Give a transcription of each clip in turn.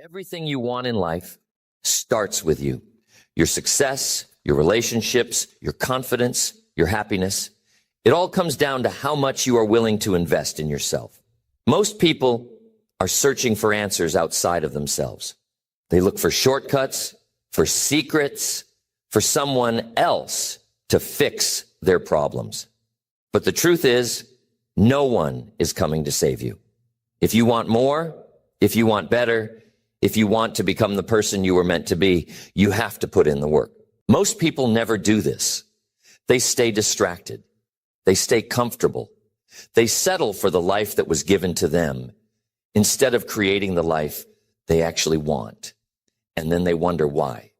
Everything you want in life starts with you. Your success, your relationships, your confidence, your happiness. It all comes down to how much you are willing to invest in yourself. Most people are searching for answers outside of themselves. They look for shortcuts, for secrets, for someone else to fix their problems. But the truth is, no one is coming to save you. If you want more, if you want better, if you want to become the person you were meant to be, you have to put in the work. Most people never do this. They stay distracted. They stay comfortable. They settle for the life that was given to them instead of creating the life they actually want. And then they wonder why.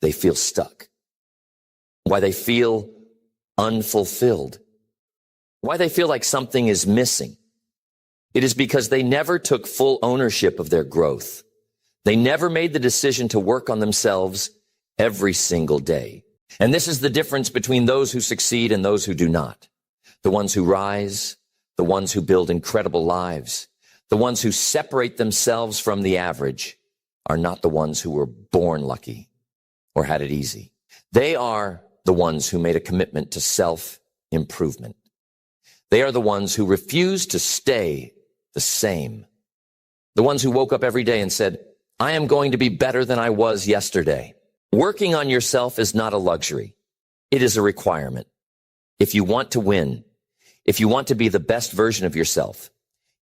They feel stuck. Why they feel unfulfilled. Why they feel like something is missing. It is because they never took full ownership of their growth. They never made the decision to work on themselves every single day. And this is the difference between those who succeed and those who do not. The ones who rise, the ones who build incredible lives, the ones who separate themselves from the average are not the ones who were born lucky or had it easy. They are the ones who made a commitment to self-improvement. They are the ones who refuse to stay the same. The ones who woke up every day and said, I am going to be better than I was yesterday. Working on yourself is not a luxury. It is a requirement. If you want to win, if you want to be the best version of yourself,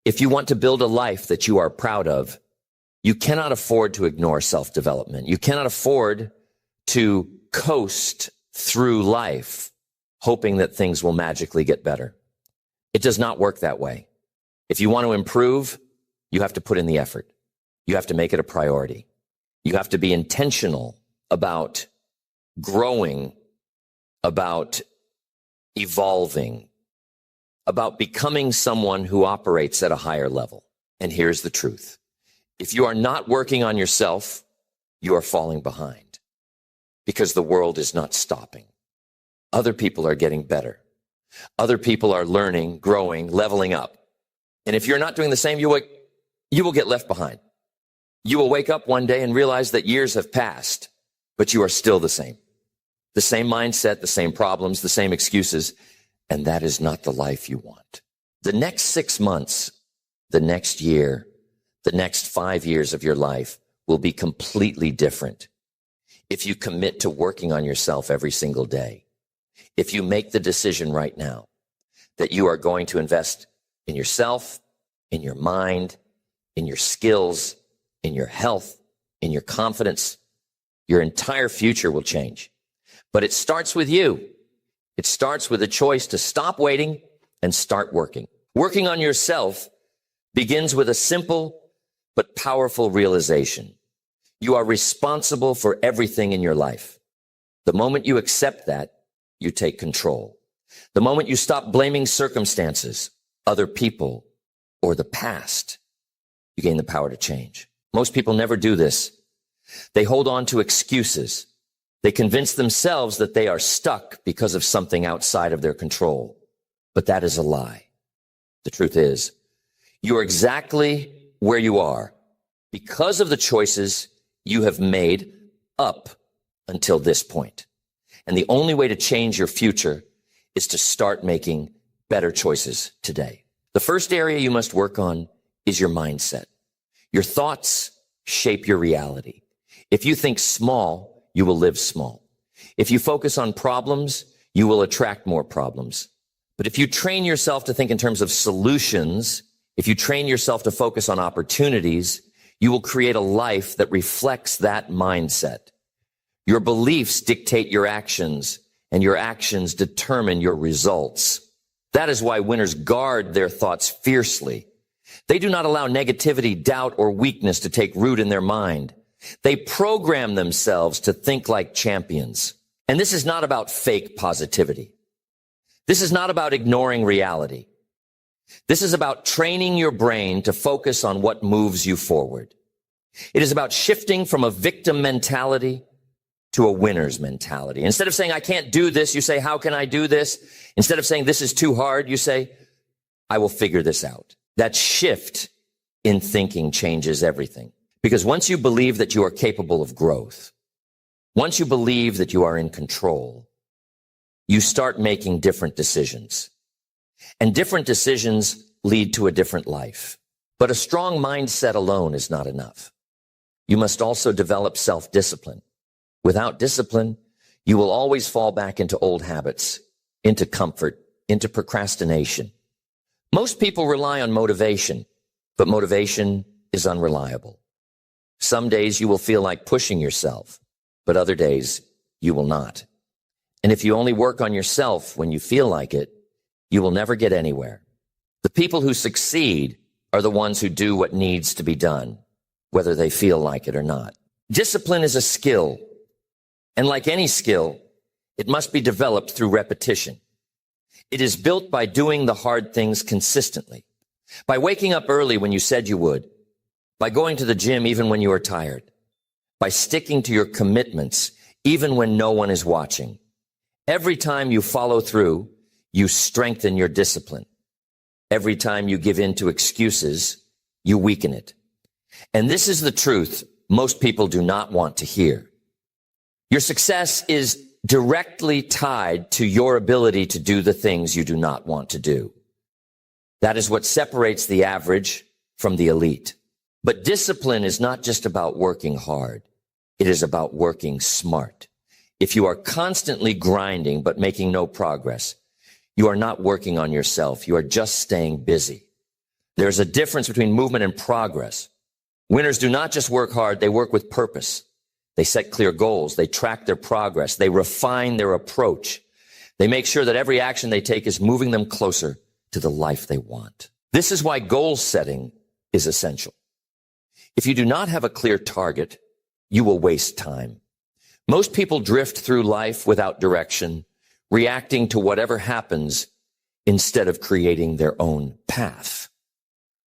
if you want to build a life that you are proud of, you cannot afford to ignore self-development. You cannot afford to coast through life hoping that things will magically get better. It does not work that way. If you want to improve, you have to put in the effort. You have to make it a priority. You have to be intentional about growing, about evolving, about becoming someone who operates at a higher level. And here's the truth. If you are not working on yourself, you are falling behind because the world is not stopping. Other people are getting better. Other people are learning, growing, leveling up. And if you're not doing the same, you will get left behind. You will wake up one day and realize that years have passed, but you are still the same. The same mindset, the same problems, the same excuses, and that is not the life you want. The next 6 months, the next year, the next 5 years of your life will be completely different if you commit to working on yourself every single day. If you make the decision right now that you are going to invest in yourself, in your mind, in your skills, in your health, in your confidence, your entire future will change. But it starts with you. It starts with a choice to stop waiting and start working. Working on yourself begins with a simple but powerful realization. You are responsible for everything in your life. The moment you accept that, you take control. The moment you stop blaming circumstances, other people, or the past, you gain the power to change. Most people never do this. They hold on to excuses. They convince themselves that they are stuck because of something outside of their control. But that is a lie. The truth is, you are exactly where you are because of the choices you have made up until this point. And the only way to change your future is to start making better choices today. The first area you must work on is your mindset. Your thoughts shape your reality. If you think small, you will live small. If you focus on problems, you will attract more problems. But if you train yourself to think in terms of solutions, if you train yourself to focus on opportunities, you will create a life that reflects that mindset. Your beliefs dictate your actions, and your actions determine your results. That is why winners guard their thoughts fiercely. They do not allow negativity, doubt, or weakness to take root in their mind. They program themselves to think like champions. And this is not about fake positivity. This is not about ignoring reality. This is about training your brain to focus on what moves you forward. It is about shifting from a victim mentality to a winner's mentality. Instead of saying, I can't do this, you say, how can I do this? Instead of saying, this is too hard, you say, I will figure this out. That shift in thinking changes everything. Because once you believe that you are capable of growth, once you believe that you are in control, you start making different decisions. And different decisions lead to a different life. But a strong mindset alone is not enough. You must also develop self-discipline. Without discipline, you will always fall back into old habits, into comfort, into procrastination. Most people rely on motivation, but motivation is unreliable. Some days you will feel like pushing yourself, but other days you will not. And if you only work on yourself when you feel like it, you will never get anywhere. The people who succeed are the ones who do what needs to be done, whether they feel like it or not. Discipline is a skill, and like any skill, it must be developed through repetition. It is built by doing the hard things consistently, by waking up early when you said you would, by going to the gym even when you are tired, by sticking to your commitments even when no one is watching. Every time you follow through, you strengthen your discipline. Every time you give in to excuses, you weaken it. And this is the truth most people do not want to hear. Your success is directly tied to your ability to do the things you do not want to do. That is what separates the average from the elite. But discipline is not just about working hard. It is about working smart. If you are constantly grinding but making no progress, you are not working on yourself. You are just staying busy. There's a difference between movement and progress. Winners do not just work hard, they work with purpose. They set clear goals. They track their progress. They refine their approach. They make sure that every action they take is moving them closer to the life they want. This is why goal setting is essential. If you do not have a clear target, you will waste time. Most people drift through life without direction, reacting to whatever happens instead of creating their own path.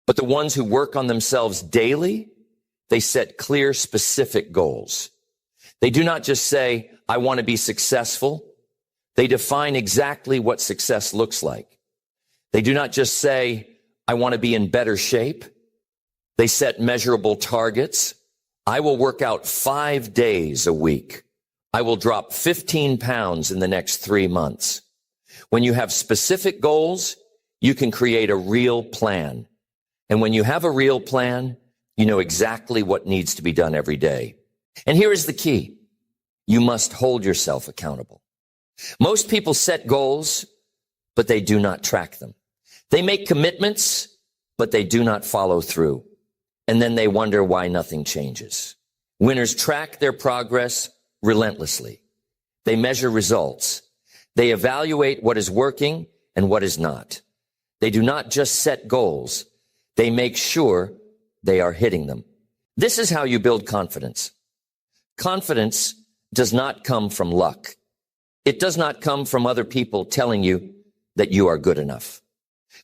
But the ones who work on themselves daily, they set clear, specific goals. They do not just say, I want to be successful. They define exactly what success looks like. They do not just say, I want to be in better shape. They set measurable targets. I will work out 5 days a week. I will drop 15 pounds in the next 3 months. When you have specific goals, you can create a real plan. And when you have a real plan, you know exactly what needs to be done every day. And here is the key. You must hold yourself accountable. Most people set goals, but they do not track them. They make commitments, but they do not follow through. And then they wonder why nothing changes. Winners track their progress relentlessly. They measure results. They evaluate what is working and what is not. They do not just set goals. They make sure they are hitting them. This is how you build confidence. Confidence does not come from luck. It does not come from other people telling you that you are good enough.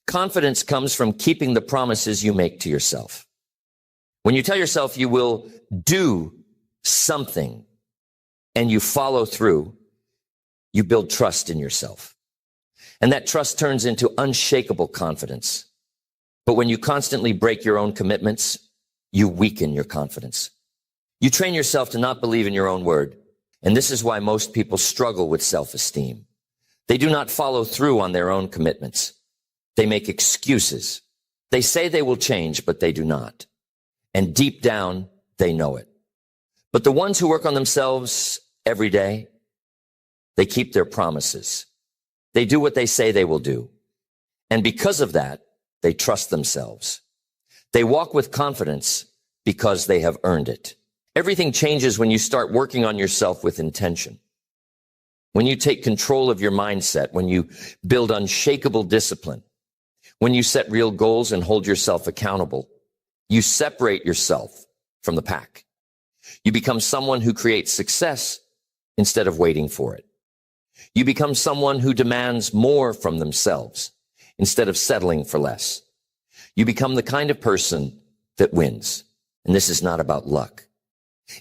Confidence comes from keeping the promises you make to yourself. When you tell yourself you will do something and you follow through, you build trust in yourself. And that trust turns into unshakable confidence. But when you constantly break your own commitments, you weaken your confidence. You train yourself to not believe in your own word. And this is why most people struggle with self-esteem. They do not follow through on their own commitments. They make excuses. They say they will change, but they do not. And deep down, they know it. But the ones who work on themselves every day, they keep their promises. They do what they say they will do. And because of that, they trust themselves. They walk with confidence because they have earned it. Everything changes when you start working on yourself with intention. When you take control of your mindset, when you build unshakable discipline, when you set real goals and hold yourself accountable, you separate yourself from the pack. You become someone who creates success instead of waiting for it. You become someone who demands more from themselves instead of settling for less. You become the kind of person that wins. And this is not about luck.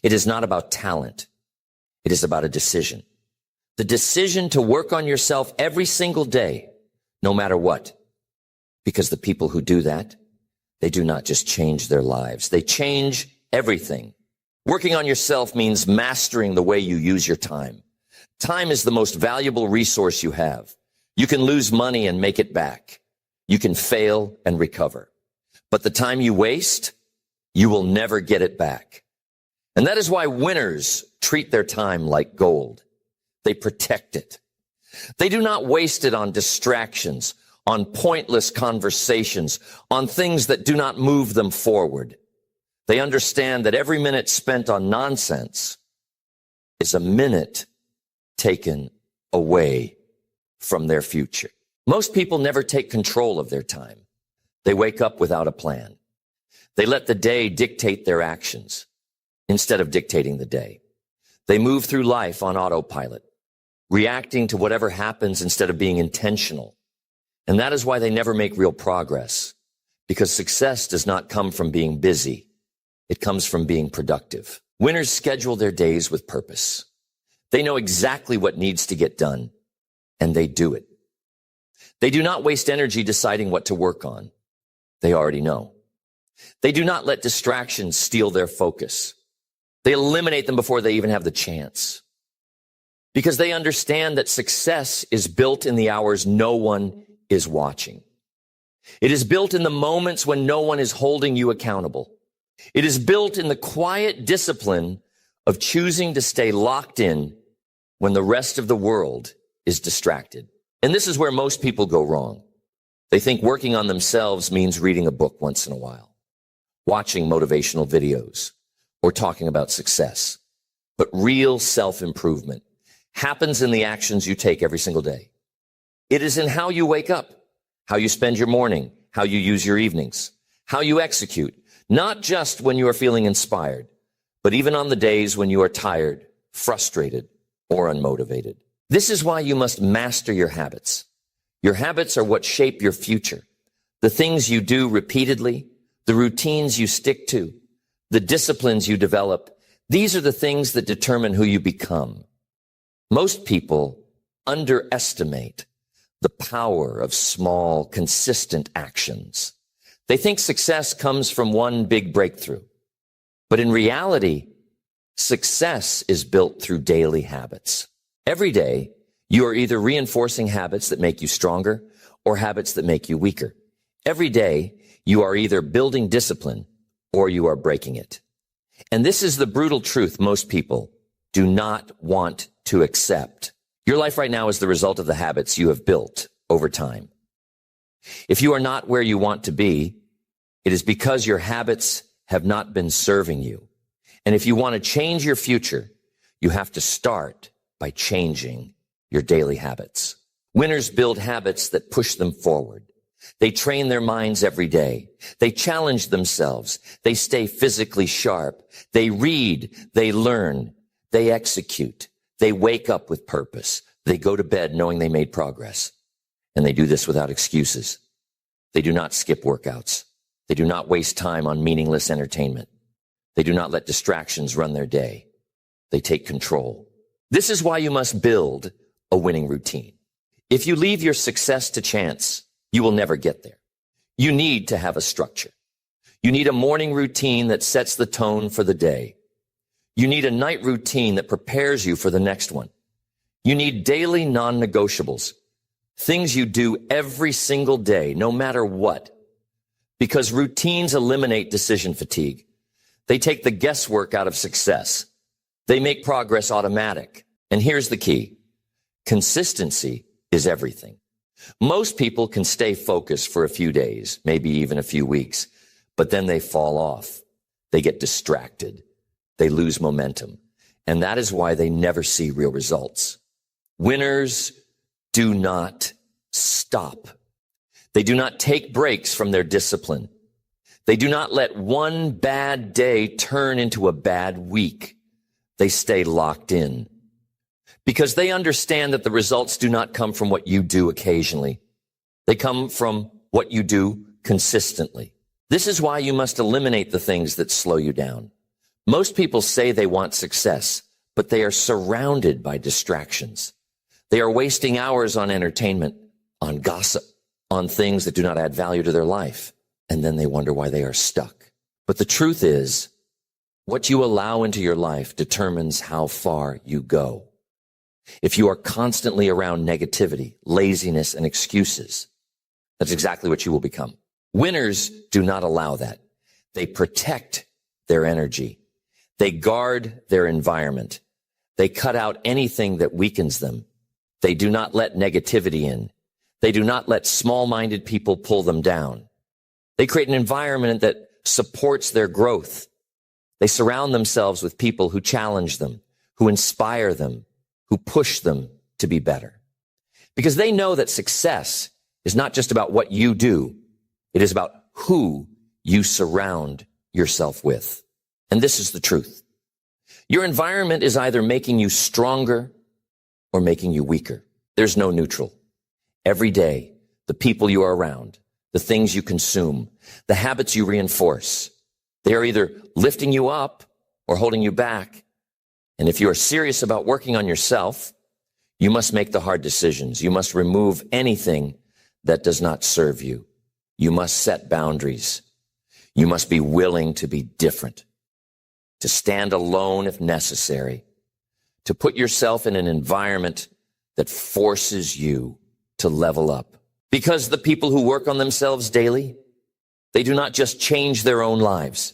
It is not about talent. It is about a decision. The decision to work on yourself every single day, no matter what. Because the people who do that, they do not just change their lives. They change everything. Working on yourself means mastering the way you use your time. Time is the most valuable resource you have. You can lose money and make it back. You can fail and recover. But the time you waste, you will never get it back. And that is why winners treat their time like gold. They protect it. They do not waste it on distractions, on pointless conversations, on things that do not move them forward. They understand that every minute spent on nonsense is a minute taken away from their future. Most people never take control of their time. They wake up without a plan. They let the day dictate their actions instead of dictating the day. They move through life on autopilot, reacting to whatever happens instead of being intentional. And that is why they never make real progress, because success does not come from being busy. It comes from being productive. Winners schedule their days with purpose. They know exactly what needs to get done, and they do it. They do not waste energy deciding what to work on. They already know. They do not let distractions steal their focus. They eliminate them before they even have the chance. Because they understand that success is built in the hours no one is watching. It is built in the moments when no one is holding you accountable. It is built in the quiet discipline of choosing to stay locked in when the rest of the world is distracted. And this is where most people go wrong. They think working on themselves means reading a book once in a while, watching motivational videos, or talking about success. But real self-improvement happens in the actions you take every single day. It is in how you wake up, how you spend your morning, how you use your evenings, how you execute, not just when you are feeling inspired, but even on the days when you are tired, frustrated, or unmotivated. This is why you must master your habits. Your habits are what shape your future. The things you do repeatedly, the routines you stick to, the disciplines you develop, these are the things that determine who you become. Most people underestimate the power of small, consistent actions. They think success comes from one big breakthrough. But in reality, success is built through daily habits. Every day, you are either reinforcing habits that make you stronger or habits that make you weaker. Every day, you are either building discipline or you are breaking it. And this is the brutal truth most people do not want to accept. Your life right now is the result of the habits you have built over time. If you are not where you want to be, it is because your habits have not been serving you. And if you want to change your future, you have to start by changing your daily habits. Winners build habits that push them forward. They train their minds every day. They challenge themselves. They stay physically sharp. They read. They learn. They execute. They wake up with purpose. They go to bed knowing they made progress. And they do this without excuses. They do not skip workouts. They do not waste time on meaningless entertainment. They do not let distractions run their day. They take control. This is why you must build a winning routine. If you leave your success to chance, you will never get there. You need to have a structure. You need a morning routine that sets the tone for the day. You need a night routine that prepares you for the next one. You need daily non-negotiables, things you do every single day, no matter what, because routines eliminate decision fatigue. They take the guesswork out of success. They make progress automatic. And here's the key. Consistency is everything. Most people can stay focused for a few days, maybe even a few weeks, but then they fall off. They get distracted. They lose momentum. And that is why they never see real results. Winners do not stop. They do not take breaks from their discipline. They do not let one bad day turn into a bad week. They stay locked in because they understand that the results do not come from what you do occasionally. They come from what you do consistently. This is why you must eliminate the things that slow you down. Most people say they want success, but they are surrounded by distractions. They are wasting hours on entertainment, on gossip, on things that do not add value to their life. And then they wonder why they are stuck. But the truth is, What you allow into your life determines how far you go. If you are constantly around negativity, laziness, and excuses, that's exactly what you will become. Winners do not allow that. They protect their energy. They guard their environment. They cut out anything that weakens them. They do not let negativity in. They do not let small-minded people pull them down. They create an environment that supports their growth. They surround themselves with people who challenge them, who inspire them, who push them to be better. Because they know that success is not just about what you do. It is about who you surround yourself with. And this is the truth. Your environment is either making you stronger or making you weaker. There's no neutral. Every day, the people you are around, the things you consume, the habits you reinforce, they are either lifting you up or holding you back. And if you are serious about working on yourself, you must make the hard decisions. You must remove anything that does not serve you. You must set boundaries. You must be willing to be different, to stand alone if necessary, to put yourself in an environment that forces you to level up. Because the people who work on themselves daily, they do not just change their own lives.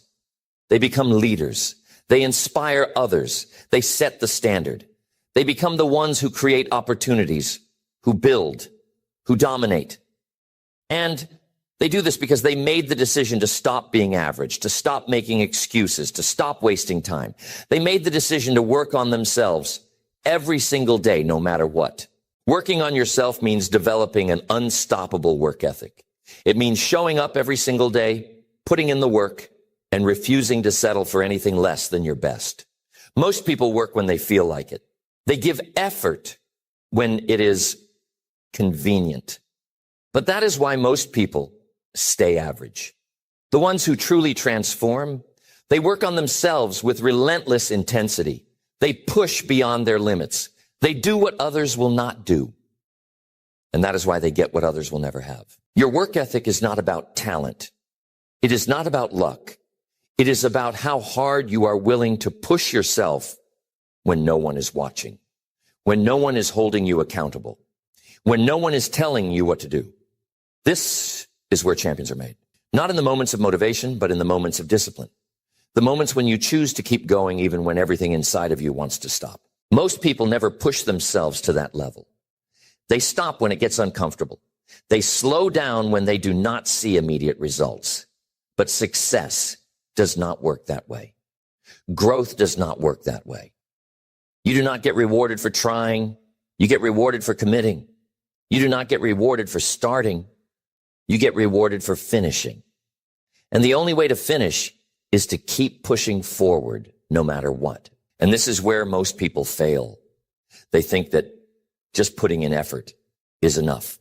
They become leaders. They inspire others. They set the standard. They become the ones who create opportunities, who build, who dominate. And they do this because they made the decision to stop being average, to stop making excuses, to stop wasting time. They made the decision to work on themselves every single day, no matter what. Working on yourself means developing an unstoppable work ethic. It means showing up every single day, putting in the work, and refusing to settle for anything less than your best. Most people work when they feel like it. They give effort when it is convenient. But that is why most people stay average. The ones who truly transform, they work on themselves with relentless intensity. They push beyond their limits. They do what others will not do. And that is why they get what others will never have. Your work ethic is not about talent. It is not about luck. It is about how hard you are willing to push yourself when no one is watching, when no one is holding you accountable, when no one is telling you what to do. This is where champions are made. Not in the moments of motivation, but in the moments of discipline. The moments when you choose to keep going even when everything inside of you wants to stop. Most people never push themselves to that level. They stop when it gets uncomfortable. They slow down when they do not see immediate results. But success does not work that way. Growth does not work that way. You do not get rewarded for trying. You get rewarded for committing. You do not get rewarded for starting. You get rewarded for finishing. And the only way to finish is to keep pushing forward no matter what. And this is where most people fail. They think that just putting in effort is enough.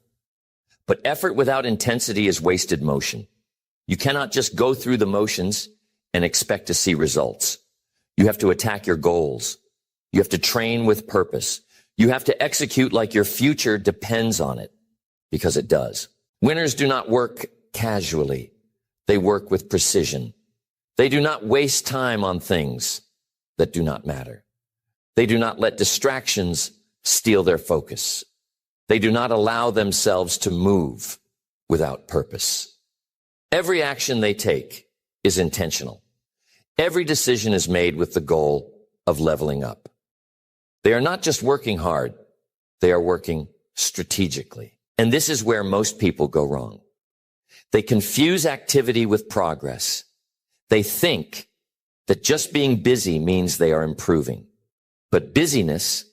But effort without intensity is wasted motion. You cannot just go through the motions and expect to see results. You have to attack your goals. You have to train with purpose. You have to execute like your future depends on it, because it does. Winners do not work casually. They work with precision. They do not waste time on things that do not matter. They do not let distractions steal their focus. They do not allow themselves to move without purpose. Every action they take is intentional. Every decision is made with the goal of leveling up. They are not just working hard, they are working strategically. And this is where most people go wrong. They confuse activity with progress. They think that just being busy means they are improving. But busyness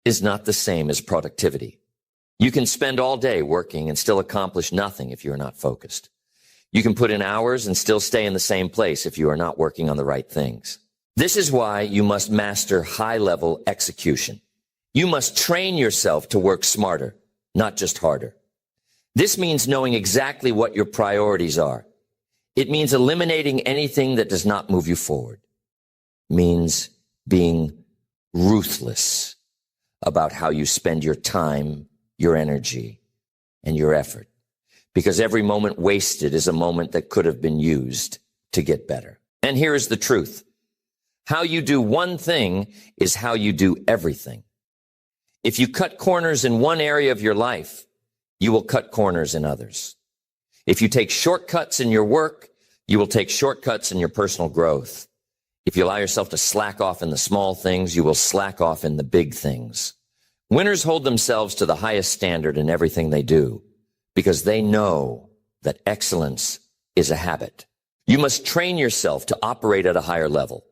is not the same as productivity. You can spend all day working and still accomplish nothing if you are not focused. You can put in hours and still stay in the same place if you are not working on the right things. This is why you must master high-level execution. You must train yourself to work smarter, not just harder. This means knowing exactly what your priorities are. It means eliminating anything that does not move you forward. It means being ruthless about how you spend your time, your energy, and your effort. Because every moment wasted is a moment that could have been used to get better. And here is the truth. How you do one thing is how you do everything. If you cut corners in one area of your life, you will cut corners in others. If you take shortcuts in your work, you will take shortcuts in your personal growth. If you allow yourself to slack off in the small things, you will slack off in the big things. Winners hold themselves to the highest standard in everything they do because they know that excellence is a habit. You must train yourself to operate at a higher level.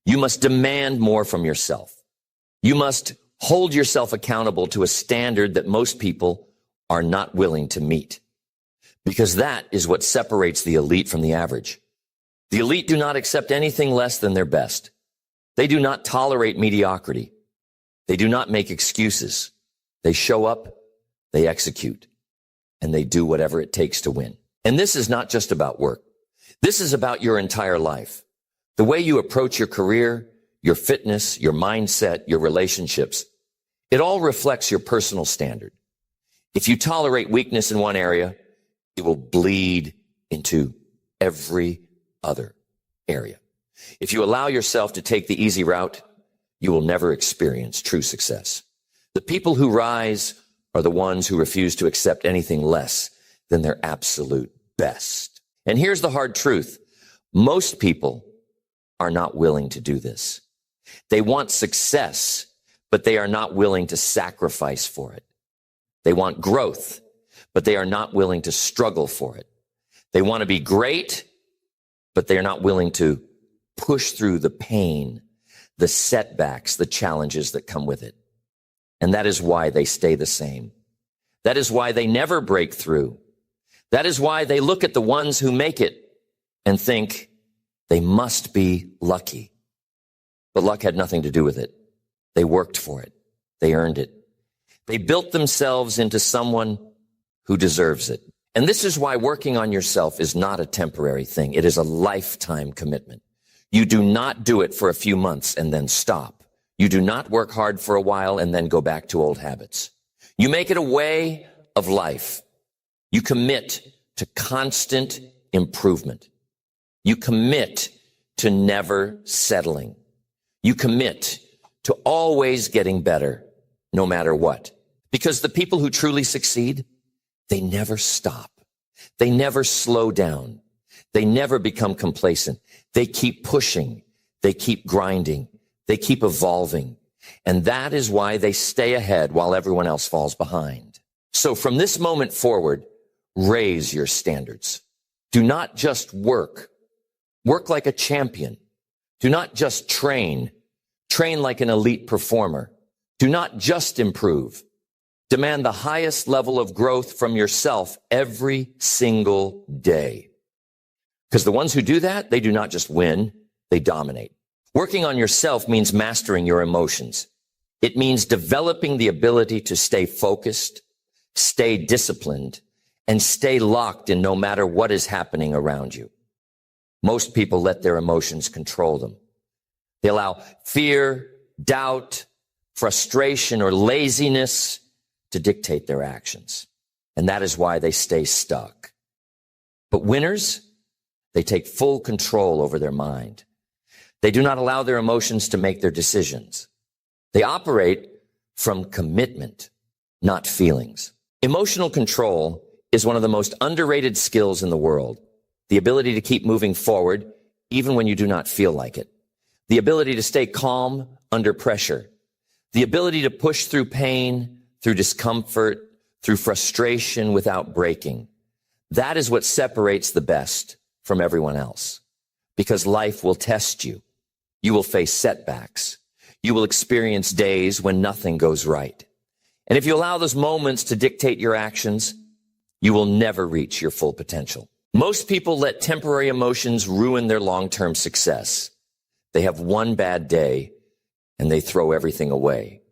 You must demand more from yourself. You must hold yourself accountable to a standard that most people are not willing to meet, because that is what separates the elite from the average. The elite do not accept anything less than their best. They do not tolerate mediocrity. They do not make excuses. They show up, they execute, and they do whatever it takes to win. And this is not just about work. This is about your entire life. The way you approach your career, your fitness, your mindset, your relationships, it all reflects your personal standard. If you tolerate weakness in one area, it will bleed into every other area. If you allow yourself to take the easy route, you will never experience true success. The people who rise are the ones who refuse to accept anything less than their absolute best. And here's the hard truth. Most people are not willing to do this. They want success, but they are not willing to sacrifice for it. They want growth, but they are not willing to struggle for it. They want to be great, but they are not willing to push through the pain, the setbacks, the challenges that come with it. And that is why they stay the same. That is why they never break through. That is why they look at the ones who make it and think they must be lucky. But luck had nothing to do with it. They worked for it. They earned it. They built themselves into someone who deserves it. And this is why working on yourself is not a temporary thing. It is a lifetime commitment. You do not do it for a few months and then stop. You do not work hard for a while and then go back to old habits. You make it a way of life. You commit to constant improvement. You commit to never settling. You commit to always getting better, no matter what. Because the people who truly succeed, they never stop. They never slow down. They never become complacent. They keep pushing. They keep grinding. They keep evolving. And that is why they stay ahead while everyone else falls behind. So from this moment forward, raise your standards. Do not just work. Work like a champion. Do not just train. Train like an elite performer. Do not just improve. Demand the highest level of growth from yourself every single day. Because the ones who do that, they do not just win, they dominate. Working on yourself means mastering your emotions. It means developing the ability to stay focused, stay disciplined, and stay locked in no matter what is happening around you. Most people let their emotions control them. They allow fear, doubt, frustration, or laziness to dictate their actions. And that is why they stay stuck. But winners, they take full control over their mind. They do not allow their emotions to make their decisions. They operate from commitment, not feelings. Emotional control is one of the most underrated skills in the world. The ability to keep moving forward, even when you do not feel like it. The ability to stay calm under pressure. The ability to push through pain, through discomfort, through frustration without breaking. That is what separates the best from everyone else. Because life will test you. You will face setbacks. You will experience days when nothing goes right. And if you allow those moments to dictate your actions, you will never reach your full potential. Most people let temporary emotions ruin their long-term success. They have one bad day and they throw everything away.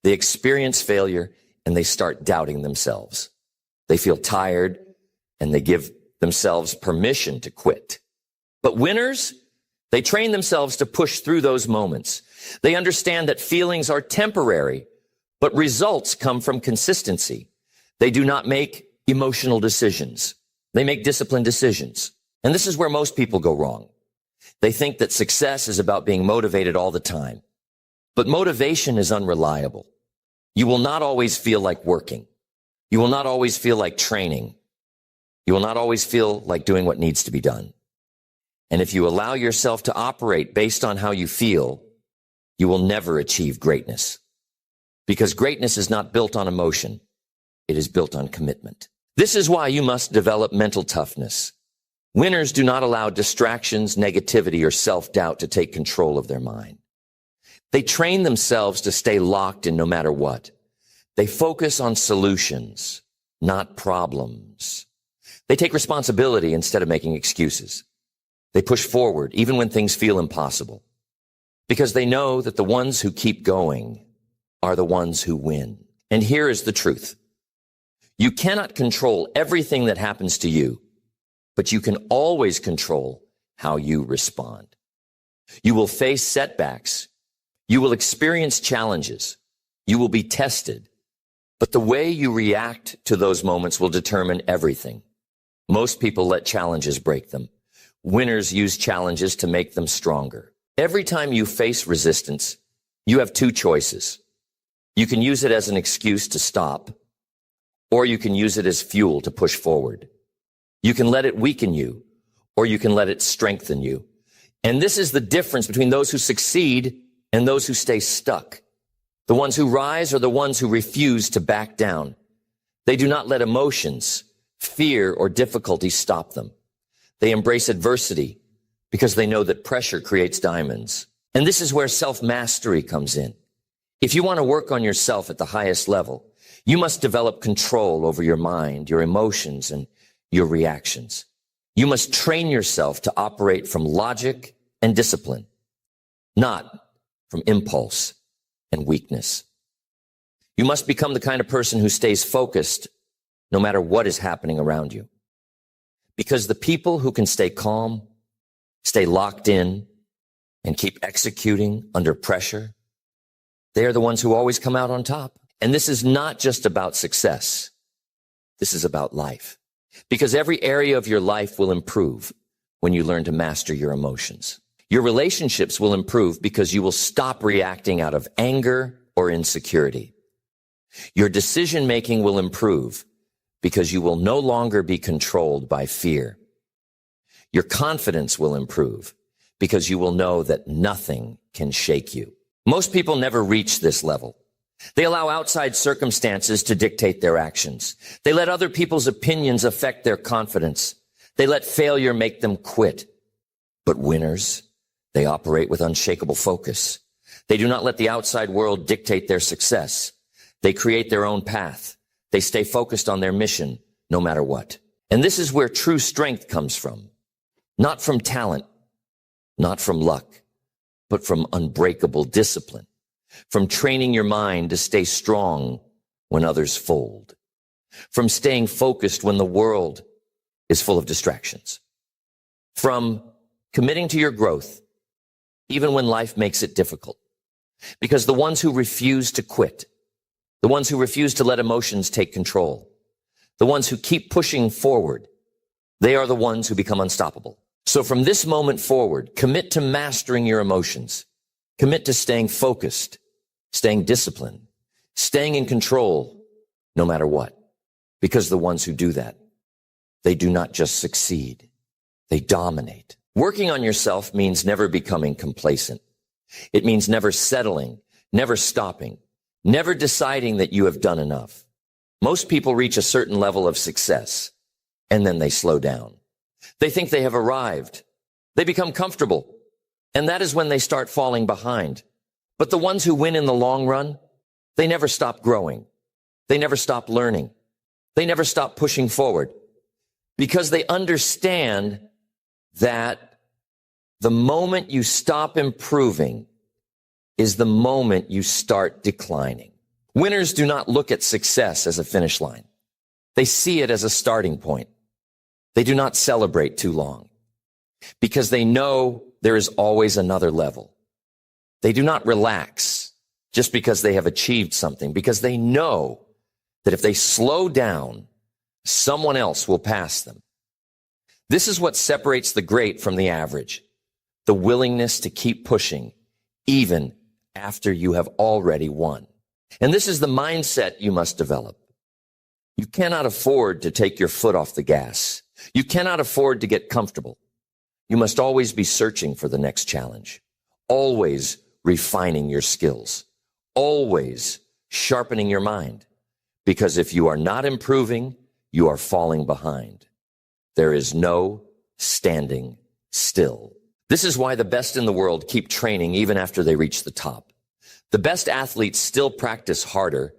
They experience failure and they start doubting themselves. They feel tired and they give themselves permission to quit. But winners, they train themselves to push through those moments. They understand that feelings are temporary, but results come from consistency. They do not make emotional decisions. They make disciplined decisions. And this is where most people go wrong. They think that success is about being motivated all the time. But motivation is unreliable. You will not always feel like working. You will not always feel like training. You will not always feel like doing what needs to be done. And if you allow yourself to operate based on how you feel, you will never achieve greatness. Because greatness is not built on emotion. It is built on commitment. This is why you must develop mental toughness. Winners do not allow distractions, negativity, or self-doubt to take control of their mind. They train themselves to stay locked in no matter what. They focus on solutions, not problems. They take responsibility instead of making excuses. They push forward even when things feel impossible, because they know that the ones who keep going are the ones who win. And here is the truth. You cannot control everything that happens to you, but you can always control how you respond. You will face setbacks. You will experience challenges. You will be tested. But the way you react to those moments will determine everything. Most people let challenges break them. Winners use challenges to make them stronger. Every time you face resistance, you have two choices. You can use it as an excuse to stop, or you can use it as fuel to push forward. You can let it weaken you, or you can let it strengthen you. And this is the difference between those who succeed and those who stay stuck. The ones who rise are the ones who refuse to back down. They do not let emotions, fear, or difficulty stop them. They embrace adversity because they know that pressure creates diamonds. And this is where self-mastery comes in. If you want to work on yourself at the highest level, you must develop control over your mind, your emotions, and your reactions. You must train yourself to operate from logic and discipline, not from impulse and weakness. You must become the kind of person who stays focused no matter what is happening around you. Because the people who can stay calm, stay locked in, and keep executing under pressure, they are the ones who always come out on top. And this is not just about success. This is about life. Because every area of your life will improve when you learn to master your emotions. Your relationships will improve because you will stop reacting out of anger or insecurity. Your decision-making will improve because you will no longer be controlled by fear. Your confidence will improve because you will know that nothing can shake you. Most people never reach this level. They allow outside circumstances to dictate their actions. They let other people's opinions affect their confidence. They let failure make them quit. But winners, they operate with unshakable focus. They do not let the outside world dictate their success. They create their own path. They stay focused on their mission, no matter what. And this is where true strength comes from. Not from talent, not from luck, but from unbreakable discipline. From training your mind to stay strong when others fold. From staying focused when the world is full of distractions. From committing to your growth, even when life makes it difficult. Because the ones who refuse to quit, the ones who refuse to let emotions take control, the ones who keep pushing forward, they are the ones who become unstoppable. So from this moment forward, commit to mastering your emotions. Commit to staying focused, staying disciplined, staying in control, no matter what. Because the ones who do that, they do not just succeed, they dominate. Working on yourself means never becoming complacent. It means never settling, never stopping, never deciding that you have done enough. Most people reach a certain level of success, and then they slow down. They think they have arrived. They become comfortable, and that is when they start falling behind. But the ones who win in the long run, they never stop growing. They never stop learning. They never stop pushing forward because they understand that the moment you stop improving is the moment you start declining. Winners do not look at success as a finish line. They see it as a starting point. They do not celebrate too long because they know there is always another level. They do not relax just because they have achieved something, because they know that if they slow down, someone else will pass them. This is what separates the great from the average. the willingness to keep pushing even after you have already won. And this is the mindset you must develop. You cannot afford to take your foot off the gas. You cannot afford to get comfortable. You must always be searching for the next challenge, always refining your skills, always sharpening your mind. Because if you are not improving, you are falling behind. There is no standing still. This is why the best in the world keep training even after they reach the top. The best athletes still practice harder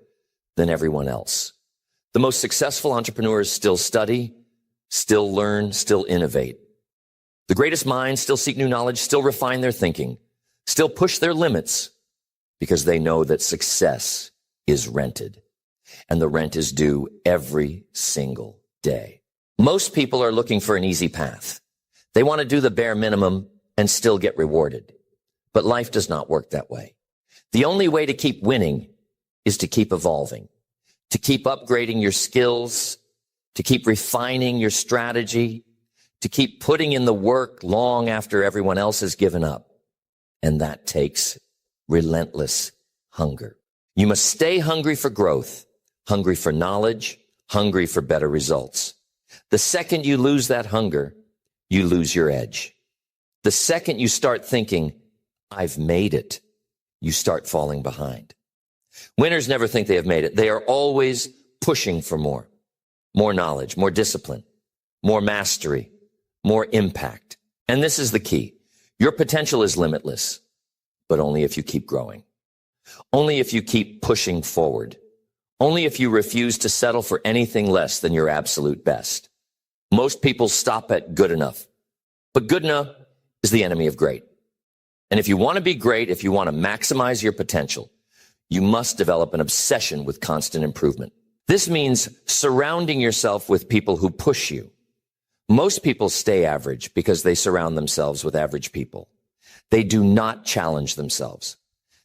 than everyone else. The most successful entrepreneurs still study, still learn, still innovate. The greatest minds still seek new knowledge, still refine their thinking, still push their limits because they know that success is rented and the rent is due every single day. Most people are looking for an easy path. They want to do the bare minimum and still get rewarded. But life does not work that way. The only way to keep winning is to keep evolving, to keep upgrading your skills, to keep refining your strategy, to keep putting in the work long after everyone else has given up. And that takes relentless hunger. You must stay hungry for growth, hungry for knowledge, hungry for better results. The second you lose that hunger, you lose your edge. The second you start thinking, I've made it, you start falling behind. Winners never think they have made it. They are always pushing for more knowledge, more discipline, more mastery, more impact. And this is the key. Your potential is limitless, but only if you keep growing. Only if you keep pushing forward. Only if you refuse to settle for anything less than your absolute best. Most people stop at good enough, but good enough is the enemy of great. And if you want to be great, if you want to maximize your potential, you must develop an obsession with constant improvement. This means surrounding yourself with people who push you. Most people stay average because they surround themselves with average people. They do not challenge themselves.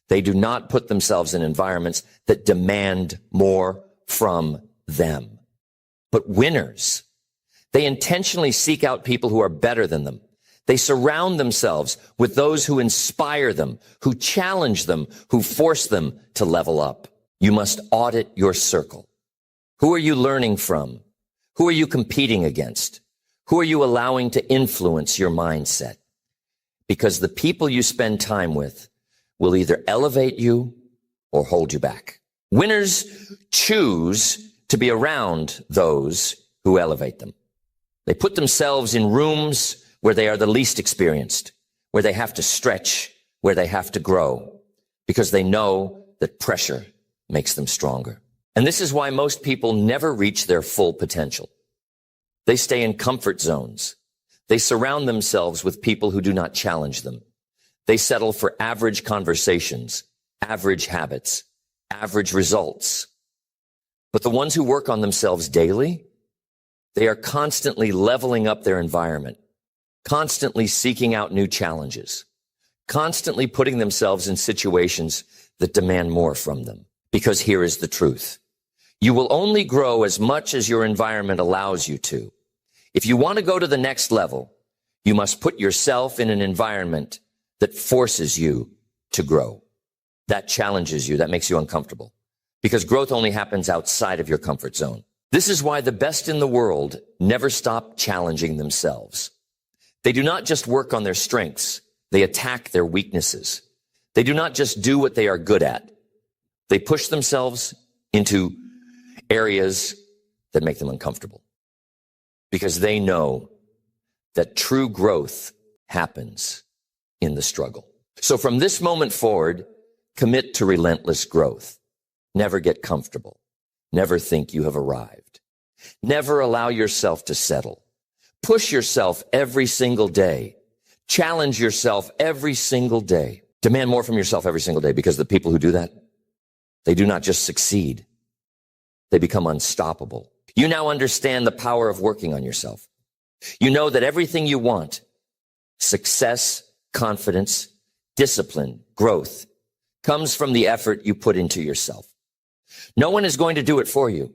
They do not put themselves in environments that demand more from them. But winners, they intentionally seek out people who are better than them. They surround themselves with those who inspire them, who challenge them, who force them to level up. You must audit your circle. Who are you learning from? Who are you competing against? Who are you allowing to influence your mindset? Because the people you spend time with will either elevate you or hold you back. Winners choose to be around those who elevate them. They put themselves in rooms where they are the least experienced, where they have to stretch, where they have to grow, because they know that pressure makes them stronger. And this is why most people never reach their full potential. They stay in comfort zones. They surround themselves with people who do not challenge them. They settle for average conversations, average habits, average results. But the ones who work on themselves daily, they are constantly leveling up their environment, constantly seeking out new challenges, constantly putting themselves in situations that demand more from them. Because here is the truth. You will only grow as much as your environment allows you to. If you want to go to the next level, you must put yourself in an environment that forces you to grow. That challenges you, that makes you uncomfortable. Because growth only happens outside of your comfort zone. This is why the best in the world never stop challenging themselves. They do not just work on their strengths, they attack their weaknesses. They do not just do what they are good at. They push themselves into areas that make them uncomfortable. Because they know that true growth happens in the struggle. So from this moment forward, commit to relentless growth. Never get comfortable. Never think you have arrived. Never allow yourself to settle. Push yourself every single day. Challenge yourself every single day. Demand more from yourself every single day, because the people who do that, they do not just succeed. They become unstoppable. You now understand the power of working on yourself. You know that everything you want, success, confidence, discipline, growth, comes from the effort you put into yourself. No one is going to do it for you.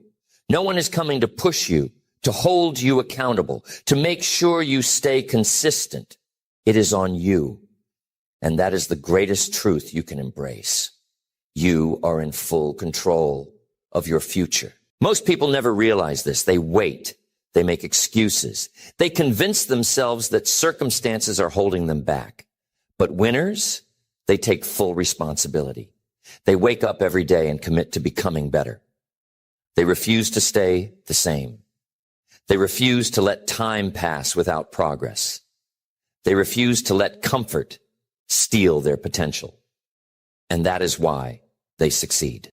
No one is coming to push you, to hold you accountable, to make sure you stay consistent. It is on you. And that is the greatest truth you can embrace. You are in full control of your future. Most people never realize this. They wait. They make excuses. They convince themselves that circumstances are holding them back. But winners, they take full responsibility. They wake up every day and commit to becoming better. They refuse to stay the same. They refuse to let time pass without progress. They refuse to let comfort steal their potential. And that is why they succeed.